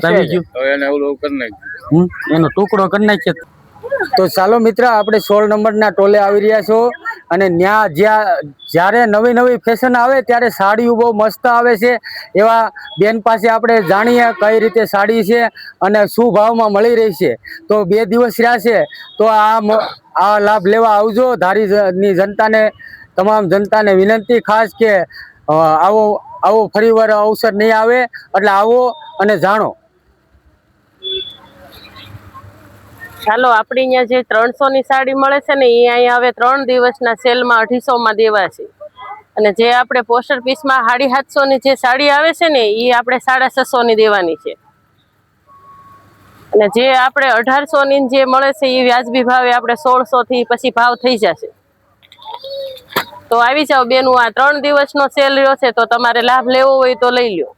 આવી ગયું એને ઓલું કરી નાખ્યું એનો ટુકડો કરી નાખીએ તો ચાલો મિત્ર આપણે 16 નંબરના ટોલે આવી રહ્યા છો અને જ્યારે નવી નવી ફેશન આવે ત્યારે સાડીઓ બહુ મસ્ત આવે છે એવા બેન પાસે આપણે જાણીએ કઈ રીતે સાડી છે અને શું ભાવમાં મળી રહી છે તો 2 દિવસ રહ્યા છે તો આ લાભ લેવા આવજો ધારીની જનતાને તમામ જનતાને વિનંતી ખાસ કે આવો ફરીવાર અવસર નહીં આવે એટલે આવો અને જાણો ચાલો આપણી અહીંયા જે 300 ની સાડી મળે છે ને એ અહીંયા હવે 3 દિવસના સેલમાં 250 માં દેવા છે અને જે આપણે પોસ્ટર પીસમાં 750 ની જે સાડી આવે છે ને એ આપણે 650 ની દેવાની છે અને જે આપણે 1800 ની જે મળે છે એ વ્યાજબી ભાવે આપણે 1600 થી પછી ભાવ થઈ જશે તો આવી જાવ બેનું આ 3 દિવસનો સેલ રહ્યો છે તો તમારે લાભ લેવો હોય તો લઈ લ્યો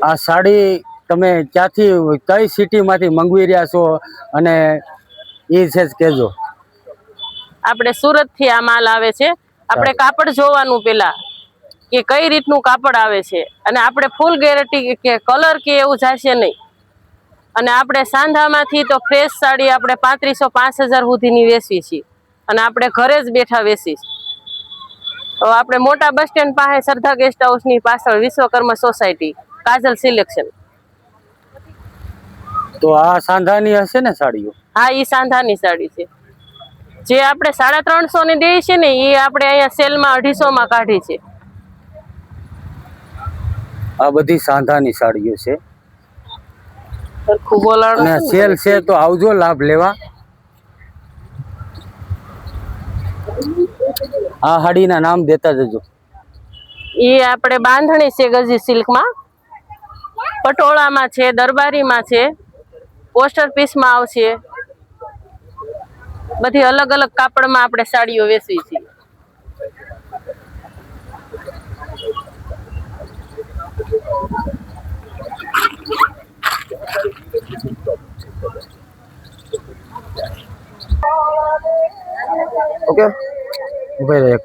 આ સાડી તમે ક્યાંથી કઈ સિટીમાંથી મંગવી રહ્યા છો અને એ છે કહેજો આપણે સુરત થી આ માલ આવે છે આપણે કાપડ જોવાનું પેલા કે કઈ રીતનું કાપડ આવે છે અને આપણે ફૂલ ગેરંટી કે કલર કે એવું જશે નહીં અને આપણે સાંધામાંથી તો ફ્રેશ સાડી આપણે 3500-5000 સુધીની વેચી છીએ અને આપણે ઘરે જ બેઠા વેચી તો આપણે મોટા બસ સ્ટેન્ડ પાસે સરદાર ગેસ્ટ હાઉસની પાછળ વિશ્વકર્મા સોસાયટી કાજલ સિલેક્શન તો આ સાંધાની હશે ને સાડીઓ હા એ સાંધાની સાડી છે જે આપણે 350 ની દઈએ છે ને એ આપણે અહીંયા સેલમાં 250 માં કાઢી છે આ બધી સાંધાની સાડીઓ છે સરખું બોલાણ અને સેલ છે તો આવજો લાભ લેવા આ સાડીના નામ દેતા જજો એ આપણે બાંધણી છે ગજી સિલ્કમાં પટોળામાં છે દરબારીમાં છે પોસ્ટર પીસમાં આવશે બધી અલગ અલગ કાપડમાં આપણે સાડીઓ વેચી છીએ ઓકે ઉભા રહે